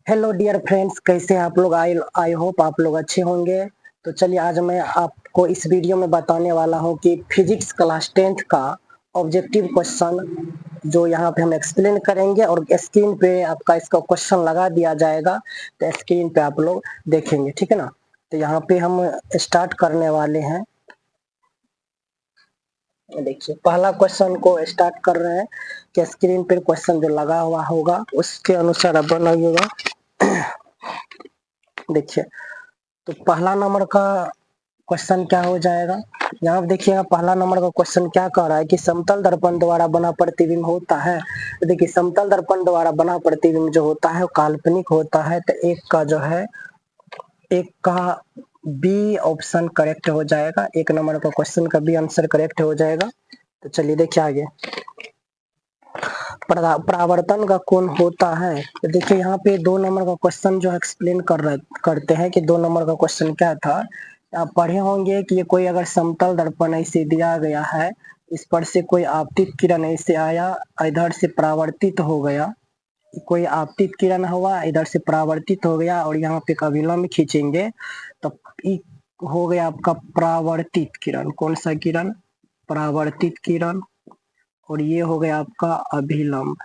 Hello dear friends, कैसे हैं आप लोग। आई होप आप लोग अच्छे होंगे। तो चलिए आज मैं आपको इस वीडियो में बताने वाला हूं कि फिजिक्स क्लास 10th का ऑब्जेक्टिव क्वेश्चन जो यहाँ पे हम एक्सप्लेन करेंगे और स्क्रीन पे आपका इसका क्वेश्चन लगा दिया जाएगा। तो स्क्रीन पे आप लोग देखेंगे, ठीक है ना। तो यहाँ पे हम स्टार्ट करने वाले हैं। देखिए पहला क्वेश्चन को स्टार्ट कर रहे हैं कि स्क्रीन पर क्वेश्चन जो लगा हुआ होगा उसके अनुसार आप बनाइएगा। देखिए तो पहला नंबर का क्वेश्चन क्या हो जाएगा। यहाँ आप देखिएगा पहला नंबर का क्वेश्चन क्या कह रहा है कि समतल दर्पण द्वारा बना प्रतिबिंब होता है। तो देखिए समतल दर्पण द्वारा बना प्रतिबिंब जो होता है वो काल्पनिक होता है। तो एक का बी ऑप्शन करेक्ट हो जाएगा। एक नंबर का क्वेश्चन का बी आंसर करेक्ट हो जाएगा। तो चलिए देखिए आगे परावर्तन का कोण होता है। तो देखिए यहाँ पे 2 नंबर का क्वेश्चन जो एक्सप्लेन करते हैं कि 2 नंबर का क्वेश्चन क्या था। आप पढ़े होंगे कि ये कोई अगर समतल दर्पण ऐसे दिया गया है, इस पर से कोई आपतित किरण ऐसे आया, इधर से परावर्तित हो गया, कोई आपतित किरण हुआ इधर से परावर्तित हो गया और यहाँ पे एक अभिलंब खींचेंगे तो हो गया आपका परावर्तित किरण। कौन सा किरण? परावर्तित किरण। और ये हो गया आपका अभिलंब।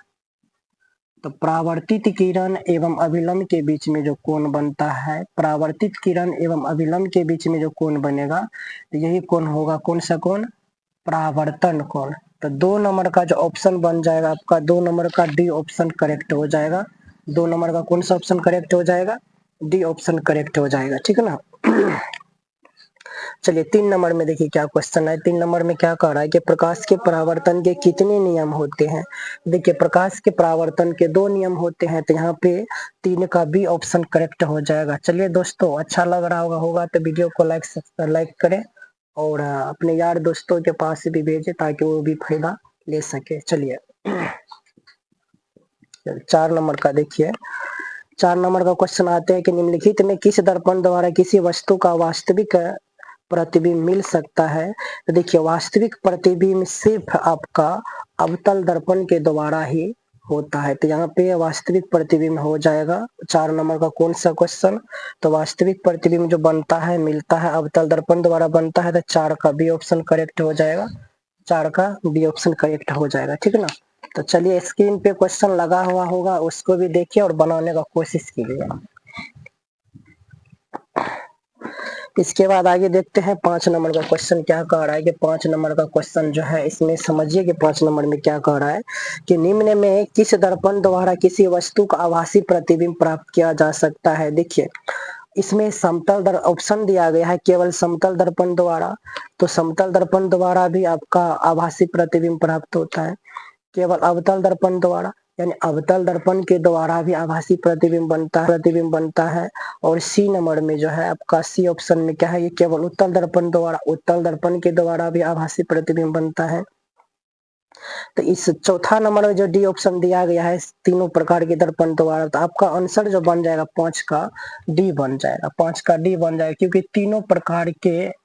तो परावर्तित किरण एवं अभिलंब के बीच में जो कोण बनता है, परावर्तित किरण एवं अभिलंब के बीच में जो कोण बनेगा तो यही कोण होगा। कौन सा कोण? परावर्तन कोण। तो 2 नंबर का जो ऑप्शन बन जाएगा आपका, 2 नंबर का डी ऑप्शन करेक्ट हो जाएगा। 2 नंबर का कौन सा ऑप्शन करेक्ट हो जाएगा? डी ऑप्शन करेक्ट हो जाएगा, ठीक है ना। चलिए 3 नंबर में देखिए क्या क्वेश्चन है। 3 नंबर में क्या कह रहा है कि प्रकाश के परावर्तन के कितने नियम होते हैं। देखिए प्रकाश के परावर्तन के 2 नियम होते हैं। तो यहाँ पे 3 का बी ऑप्शन करेक्ट हो जाएगा। चलिए दोस्तों, अच्छा लग रहा होगा तो वीडियो को लाइक करें और अपने यार दोस्तों के पास भी भेजें ताकि वो भी फायदा ले सके। चलिए 4 नंबर का देखिए। 4 नंबर का क्वेश्चन आते हैं कि निम्नलिखित में किस दर्पण द्वारा किसी वस्तु का वास्तविक प्रतिबिंब मिल सकता है। तो देखिए वास्तविक प्रतिबिंब सिर्फ आपका अवतल दर्पण के द्वारा ही होता है। तो यहाँ पे वास्तविक प्रतिबिंब हो जाएगा 4 नंबर का कौन सा क्वेश्चन। तो वास्तविक प्रतिबिंब जो बनता है मिलता है अवतल दर्पण द्वारा बनता है। तो 4 का बी ऑप्शन करेक्ट हो जाएगा। 4 का बी ऑप्शन करेक्ट हो जाएगा, ठीक है ना। तो चलिए स्क्रीन पे क्वेश्चन लगा हुआ होगा उसको भी देखिए और बनाने का कोशिश कीजिए। इसके बाद आगे देखते हैं 5 नंबर का क्वेश्चन क्या कह रहा है कि 5 नंबर का क्वेश्चन जो है इसमें समझिए कि 5 नंबर में क्या कह रहा है कि निम्न में किस दर्पण द्वारा किसी वस्तु का आभासी प्रतिबिंब प्राप्त किया जा सकता है। देखिए इसमें समतल ऑप्शन दिया गया है केवल समतल दर्पण द्वारा। तो समतल दर्पण द्वारा भी आपका आभासी प्रतिबिंब प्राप्त होता है। केवल अवतल दर्पण द्वारा यानी अवतल दर्पण के द्वारा भी आभासी प्रतिबिंब बनता है। और सी नंबर में जो है आपका सी ऑप्शन में क्या है, ये केवल उत्तल दर्पण द्वारा, उत्तल दर्पण के द्वारा भी आभासी प्रतिबिंब बनता है। तो इस चौथा नंबर में जो डी ऑप्शन दिया गया है तीनों प्रकार के दर्पण द्वारा, तो आपका आंसर जो बन जाएगा 5 का डी बन जाएगा। 5 का डी बन जाएगा क्योंकि तीनों प्रकार के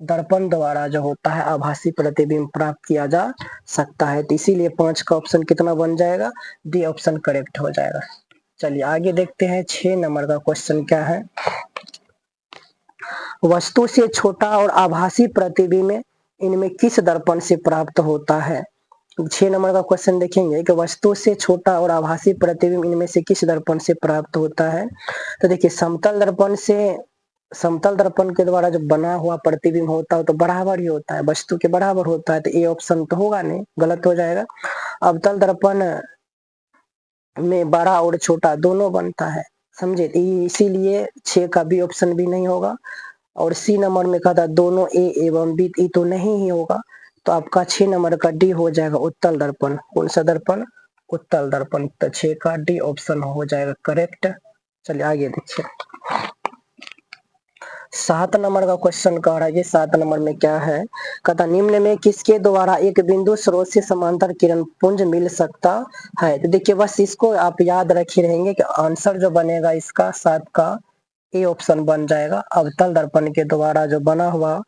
दर्पण द्वारा जो होता है आभासी प्रतिबिंब प्राप्त किया जा सकता है। तो इसीलिए 5 का ऑप्शन कितना बन जाएगा? डी ऑप्शन करेक्ट हो जाएगा। चलिए आगे देखते हैं 6 नंबर का क्वेश्चन क्या है। वस्तु से छोटा और आभासी प्रतिबिंब इनमें किस दर्पण से प्राप्त होता है। 6 नंबर का क्वेश्चन देखेंगे कि वस्तु से छोटा और आभासी प्रतिबिंब इनमें से किस दर्पण से प्राप्त होता है। तो देखिए समतल दर्पण के द्वारा जो बना हुआ प्रतिबिंब होता है तो बराबर ही होता है, वस्तु के बराबर होता है। तो ए ऑप्शन तो होगा नहीं, गलत हो जाएगा। अवतल दर्पण में बड़ा और छोटा दोनों बनता है, समझे। इसीलिए 6 का बी ऑप्शन भी नहीं होगा। और सी नंबर में कहा था दोनों ए एवं बी, ई तो नहीं ही होगा। तो आपका 6 नंबर का डी हो जाएगा उत्तल दर्पण। कौन सा दर्पण? उत्तल दर्पण। तो 6 का डी ऑप्शन हो जाएगा करेक्ट। चलिए आगे देखिए 7 नंबर का क्वेश्चन कह रहा है कि 7 नंबर में क्या है, कहता निम्न में किसके द्वारा एक बिंदु स्रोत से समांतर किरण पुंज मिल सकता है। तो देखिए बस इसको आप याद रखे रहेंगे कि आंसर जो बनेगा इसका 7 का ए ऑप्शन बन जाएगा। अवतल दर्पण के द्वारा जो बना हुआ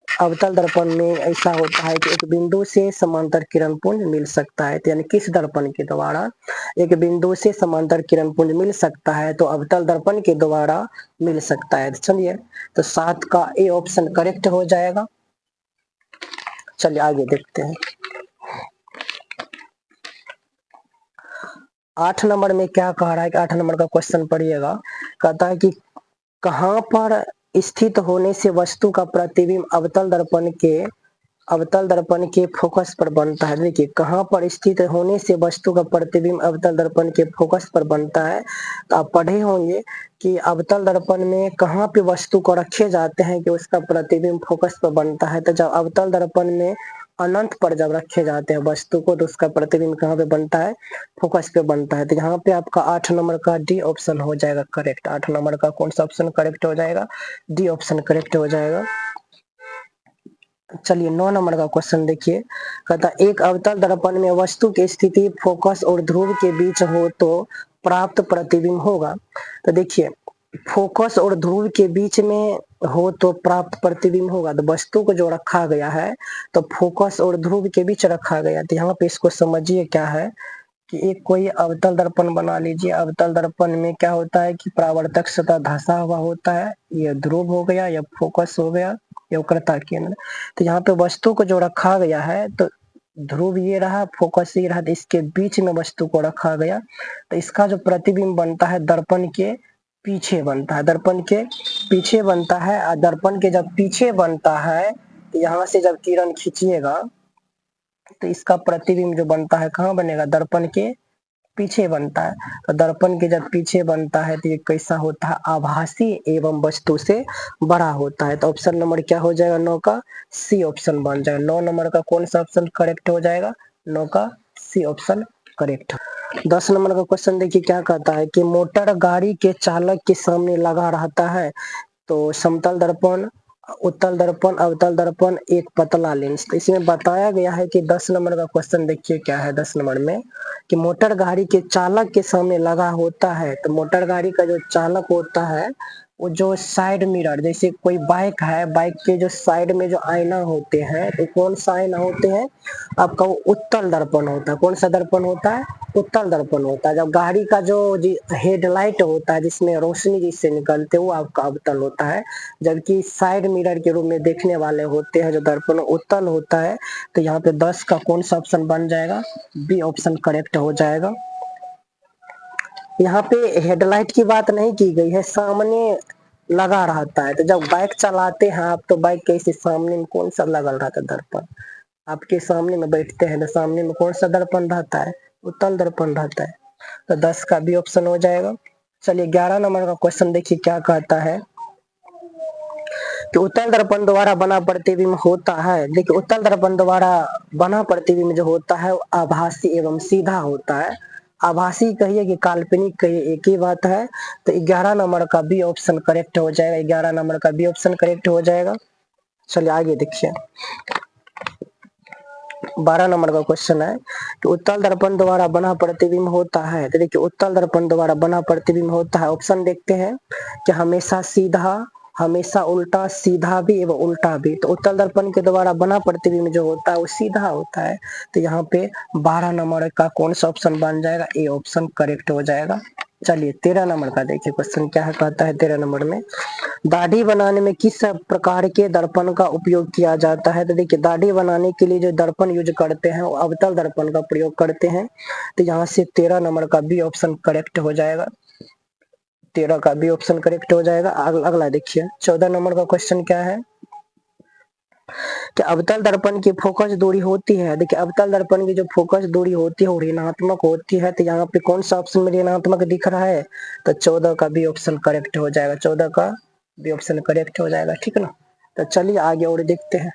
अवतल दर्पण में ऐसा होता है कि एक बिंदु से समांतर किरण पुंज मिल सकता है। तो यानी किस दर्पण के द्वारा? एक बिंदु से समांतर किरण पुंज मिल सकता है तो अवतल दर्पण के द्वारा मिल सकता है। चलिए तो 7 का ए ऑप्शन करेक्ट हो जाएगा। चलिए आगे देखते हैं। 8 नंबर में क्या कह रहा है कि 8 नंबर का क्वेश्चन पढ़िएगा। कहता है कि कहां पर स्थित होने से वस्तु का प्रतिबिंब अवतल दर्पण के फोकस पर बनता है। देखिए कहां पर स्थित होने से वस्तु का प्रतिबिंब अवतल दर्पण के फोकस पर बनता है। तो आप पढ़े होंगे कि अवतल दर्पण में कहां पे वस्तु को रखे जाते हैं कि उसका प्रतिबिंब फोकस पर बनता है। तो जब अवतल दर्पण में अनंत पर जब रखे जाते हैं वस्तु को तो उसका प्रतिबिंब कहाँ पे बनता है, फोकस पे बनता है। तो यहाँ पे आपका 8 नंबर का डी ऑप्शन हो जाएगा करेक्ट। 8 नंबर का कौन सा ऑप्शन करेक्ट हो जाएगा, डी ऑप्शन करेक्ट हो जाएगा। चलिए 9 नंबर का क्वेश्चन देखिए। कहता एक अवतल दर्पण में वस्तु की स्थिति फोकस और ध्रुव के बीच हो तो प्राप्त प्रतिबिंब होगा। तो देखिए फोकस और ध्रुव के बीच में हो तो प्राप्त प्रतिबिंब होगा। तो वस्तु को जो रखा गया है तो फोकस और ध्रुव के बीच रखा गया। तो यहाँ पे इसको समझिए क्या है कि एक कोई अवतल दर्पण बना लीजिए। अवतल दर्पण में क्या होता है कि परावर्तक सतह धंसा हुआ होता है। यह ध्रुव हो गया, या फोकस हो गया, या वक्रता केंद्र। तो यहाँ पे वस्तु को जो रखा गया है तो ध्रुव ये रहा, फोकस ये रहा, तो इसके बीच में वस्तु को रखा गया। तो इसका जो प्रतिबिंब बनता है दर्पण के पीछे बनता है, दर्पण के पीछे बनता है। और दर्पण के जब पीछे बनता है तो यहाँ से जब किरण खींचिएगा तो इसका प्रतिबिंब जो बनता है कहाँ बनेगा, दर्पण के पीछे बनता है। तो दर्पण के जब पीछे बनता है तो ये कैसा होता है, आभासी एवं वस्तु से बड़ा होता है। तो ऑप्शन नंबर क्या हो जाएगा, 9 का सी ऑप्शन बन जाएगा। 9 नंबर का कौन सा ऑप्शन करेक्ट हो जाएगा, 9 का सी ऑप्शन करेक्ट। 10 नंबर का क्वेश्चन देखिए क्या कहता है कि मोटर गाड़ी के चालक के सामने लगा रहता है तो समतल दर्पण, उत्तल दर्पण, अवतल दर्पण, एक पतला लेंस। तो इसमें बताया गया है कि 10 नंबर का क्वेश्चन देखिए क्या है। 10 नंबर में कि मोटर गाड़ी के चालक के सामने लगा होता है। तो मोटर गाड़ी का जो चालक होता है वो जो साइड मिरर, जैसे कोई बाइक है, बाइक के जो साइड में जो आईना होते हैं तो कौन सा आईना होते हैं आपका, वो उत्तल दर्पण होता है। कौन सा दर्पण होता है, उत्तल दर्पण होता है। जब गाड़ी का जो हेडलाइट होता है जिसमें रोशनी जिससे निकलते वो आपका अवतल होता है। जबकि साइड मिरर के रूप में देखने वाले होते हैं जो दर्पण उत्तल होता है। तो यहाँ पे 10 का कौन सा ऑप्शन बन जाएगा, बी ऑप्शन करेक्ट हो जाएगा। यहाँ पे हेडलाइट की बात नहीं की गई है, सामने लगा रहता है। तो जब बाइक चलाते हैं आप तो बाइक के इसी सामने में कौन सा लगा रहता है, दर्पण। आपके सामने में बैठते हैं तो सामने में कौन सा दर्पण रहता है, उत्तल दर्पण रहता है। तो 10 का भी ऑप्शन हो जाएगा। चलिए 11 नंबर का क्वेश्चन देखिए क्या कहता है कि उत्तल दर्पण द्वारा बना प्रतिबिंब होता है। देखिए उत्तल दर्पण द्वारा बना प्रतिबिंब जो होता है वो आभासी एवं सीधा होता है। आभासी कहिए कि काल्पनिक कहिए एक ही बात है। तो 11 नंबर का बी ऑप्शन करेक्ट हो जाएगा। 11 नंबर का बी ऑप्शन करेक्ट हो जाएगा। चलिए आगे देखिए 12 नंबर का क्वेश्चन है कि उत्तल दर्पण द्वारा बना प्रतिबिंब होता है। तो देखिए उत्तल दर्पण द्वारा बना प्रतिबिंब होता है। ऑप्शन देखते हैं कि हमेशा सीधा, हमेशा उल्टा, सीधा भी एवं उल्टा भी। तो उत्तल दर्पण के द्वारा बना प्रतिबिंब जो होता है वो सीधा होता है। तो यहाँ पे 12 नंबर का कौन सा ऑप्शन बन जाएगा, ए ऑप्शन करेक्ट हो जाएगा। चलिए 13 नंबर का देखिए क्वेश्चन क्या है, कहता है 13 नंबर में दाढ़ी बनाने में किस प्रकार के दर्पण का उपयोग किया जाता है। तो देखिए दाढ़ी बनाने के लिए जो दर्पण यूज करते हैं वो अवतल दर्पण का प्रयोग करते हैं। तो यहाँ से 13 नंबर का बी ऑप्शन करेक्ट हो जाएगा। 13 का बी ऑप्शन करेक्ट हो जाएगा। अगला देखिए 14 नंबर का क्वेश्चन क्या है कि अवतल दर्पण की फोकस दूरी होती है। देखिए अवतल दर्पण की जो फोकस दूरी होती है वो ऋणात्मक होती है। तो यहाँ पे कौन सा ऑप्शन में ऋणात्मक दिख रहा है, तो 14 का बी ऑप्शन करेक्ट हो जाएगा। 14 का बी ऑप्शन करेक्ट हो जाएगा, ठीक ना। तो चलिए आगे और देखते हैं।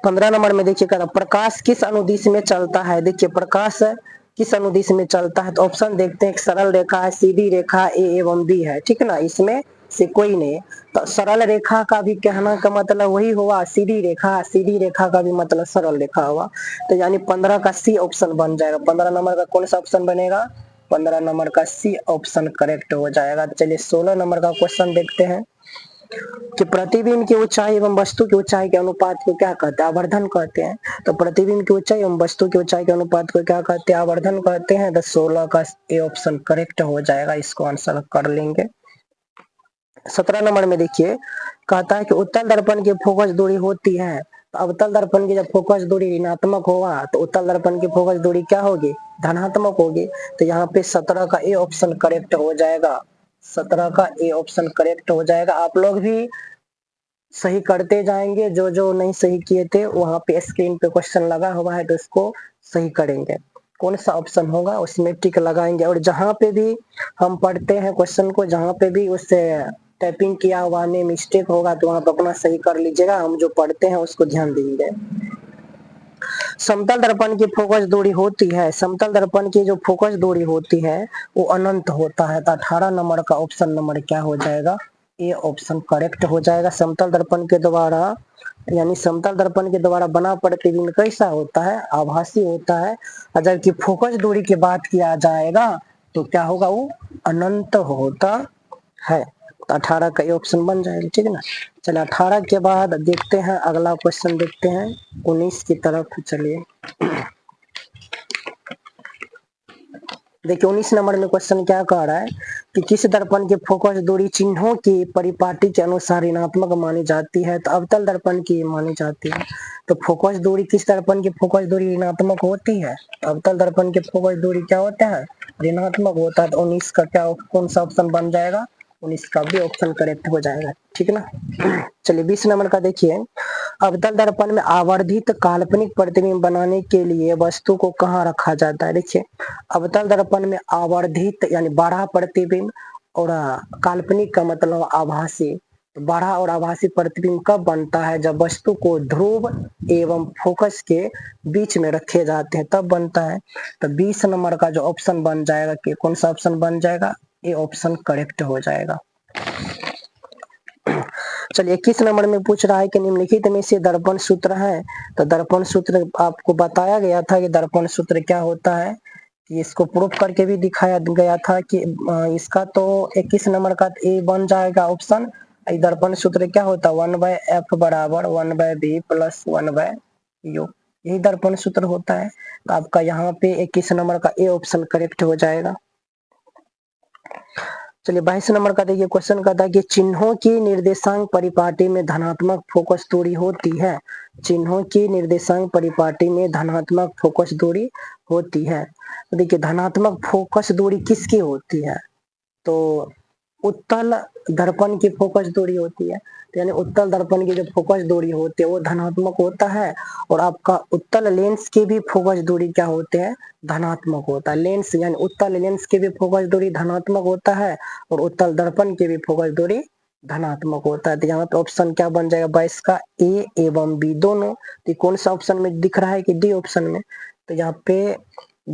15 नंबर में देखिए कहता प्रकाश किस अनुदिश में चलता है। देखिए प्रकाश किस अनुदिश में चलता है। तो ऑप्शन देखते हैं, एक सरल रेखा है, सीधी रेखा ए एवं बी है, ठीक ना। इसमें से कोई नहीं। तो सरल रेखा का भी कहना का मतलब वही हुआ, सीधी रेखा, सीधी रेखा का भी मतलब सरल रेखा हुआ। तो यानी 15 का सी ऑप्शन बन जाएगा। 15 नंबर का कौन सा ऑप्शन बनेगा, 15 नंबर का सी ऑप्शन करेक्ट हो जाएगा। चलिए 16 नंबर का क्वेश्चन देखते हैं। कि प्रतिबिंब की ऊंचाई एवं वस्तु की ऊंचाई के अनुपात को क्या कहते हैं? आवर्धन कहते हैं। तो प्रतिबिंब की ऊंचाई एवं वस्तु की ऊंचाई के अनुपात को क्या कहते हैं? आवर्धन कहते हैं। तो 16 का ए ऑप्शन करेक्ट हो जाएगा, इसको आंसर कर लेंगे। 17 नंबर में देखिए, कहता है कि उत्तल दर्पण की फोकस दूरी होती है, तो अवतल दर्पण की जब फोकस दूरी ऋणात्मक होगा तो उत्तल दर्पण की फोकस दूरी क्या होगी? धनात्मक होगी। तो यहाँ पे 17 का ए ऑप्शन करेक्ट हो जाएगा। 17 का ए ऑप्शन करेक्ट हो जाएगा। आप लोग भी सही करते जाएंगे, जो जो नहीं सही किए थे वहां पे स्क्रीन पे क्वेश्चन लगा हुआ है तो इसको सही करेंगे। कौन सा ऑप्शन होगा उसमें टिक लगाएंगे, और जहां पे भी हम पढ़ते हैं क्वेश्चन को, जहां पे भी उससे टाइपिंग किया हुआ में मिस्टेक होगा तो वहां पे अपना सही कर लीजिएगा। हम जो पढ़ते हैं उसको ध्यान देंगे। समतल दर्पण की फोकस दूरी होती है, समतल दर्पण की जो फोकस दूरी होती है वो अनंत होता है। तो 18 नंबर का ऑप्शन नंबर क्या हो जाएगा? ए ऑप्शन करेक्ट हो जाएगा। समतल दर्पण के द्वारा यानी समतल दर्पण के द्वारा बना प्रतिबिंब कैसा होता है? आभासी होता है। और जबकि फोकस दूरी की बात किया जाएगा तो क्या होगा? वो अनंत होता है। तो 18 का ये ऑप्शन बन जाएगा, ठीक है ना। चलिए 18 के बाद देखते हैं अगला क्वेश्चन, देखते हैं 19 की तरफ। चलिए देखिए 19 नंबर में क्वेश्चन क्या कह रहा है कि किस दर्पण की फोकस दूरी चिन्हों की परिपाटी के अनुसार ऋणात्मक मानी जाती है? तो अवतल दर्पण की मानी जाती है। तो फोकस दूरी किस दर्पण की फोकस दूरी ऋणात्मक होती है? अवतल दर्पण की फोकस दूरी क्या होता है? ऋणात्मक होता है। तो 19 का क्या कौन सा ऑप्शन बन जाएगा? 19 का भी ऑप्शन करेक्ट हो जाएगा, ठीक है ना। चलिए 20 नंबर का देखिए, अवतल दर्पण में आवर्धित काल्पनिक प्रतिबिंब बनाने के लिए वस्तु को कहाँ रखा जाता है? देखिए अवतल दर्पण में आवर्धित यानी बड़ा प्रतिबिंब और काल्पनिक का मतलब आभासी। तो बड़ा और आभासी प्रतिबिंब कब बनता है? जब वस्तु को ध्रुव एवं फोकस के बीच में रखे जाते हैं तब बनता है। तो 20 नंबर का जो ऑप्शन बन जाएगा कि कौन सा ऑप्शन बन जाएगा? ये ऑप्शन करेक्ट हो जाएगा। चलिए 21 नंबर में पूछ रहा है कि निम्नलिखित में से दर्पण सूत्र है। तो दर्पण सूत्र आपको बताया गया था कि दर्पण सूत्र क्या होता है, कि इसको प्रूफ करके भी दिखाया गया था कि इसका तो 21 नंबर का ए बन जाएगा ऑप्शन। दर्पण सूत्र क्या होता है? 1/f बराबर 1/b प्लस 1/u, यही दर्पण सूत्र होता है। तो आपका यहाँ पे 21 नंबर का ए ऑप्शन करेक्ट हो जाएगा। चलिए 22 नंबर का देखिए क्वेश्चन कहता है कि चिन्हों की निर्देशांक परिपाटी में धनात्मक फोकस दूरी होती है। चिन्हों की निर्देशांक परिपाटी में धनात्मक फोकस दूरी होती है। तो देखिए धनात्मक फोकस दूरी किसकी होती है? तो उत्तल दर्पण की फोकस दूरी होती है। तो यानी उत्तल दर्पण की जो फोकस दूरी होती है वो धनात्मक होता है, और आपका उत्तल लेंस की भी फोकस दूरी क्या होते हैं? धनात्मक होता है। लेंस यानी उत्तल लेंस की भी फोकस दूरी धनात्मक होता है, और उत्तल दर्पण की भी फोकस दूरी धनात्मक होता है। तो यहाँ पे ऑप्शन क्या बन जाएगा? 22 का ए एवं बी दोनों। तो कौन सा ऑप्शन में दिख रहा है कि डी ऑप्शन में? तो यहाँ पे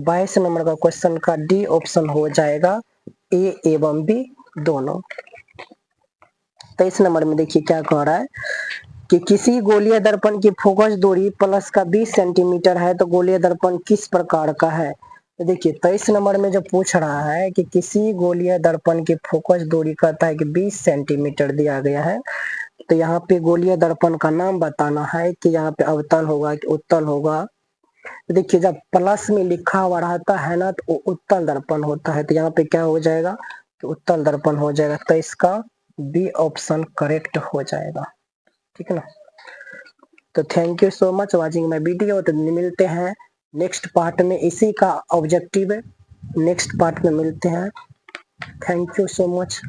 22 नंबर का क्वेश्चन का डी ऑप्शन हो जाएगा, ए एवं बी दोनों। 23 नंबर में देखिए क्या कह रहा है कि किसी गोलीय दर्पण की फोकस दूरी प्लस का 20 सेंटीमीटर है, तो गोलीय दर्पण किस प्रकार का है? तो देखिए 23 नंबर में जो पूछ रहा है कि किसी गोलीय दर्पण की फोकस दूरी कहता है कि 20 सेंटीमीटर दिया गया है, तो यहाँ पे गोलीय दर्पण का नाम बताना है कि यहाँ पे अवतल होगा कि उत्तल होगा। तो देखिए जब प्लस में लिखा हुआ रहता है ना तो उत्तल दर्पण होता है। तो यहाँ पे क्या हो जाएगा? तो उत्तल दर्पण हो जाएगा। तो इसका बी ऑप्शन करेक्ट हो जाएगा, ठीक है ना। तो thank you so much watching my video. तो मिलते हैं नेक्स्ट पार्ट में, इसी का ऑब्जेक्टिव है, नेक्स्ट पार्ट में मिलते हैं। Thank you so much.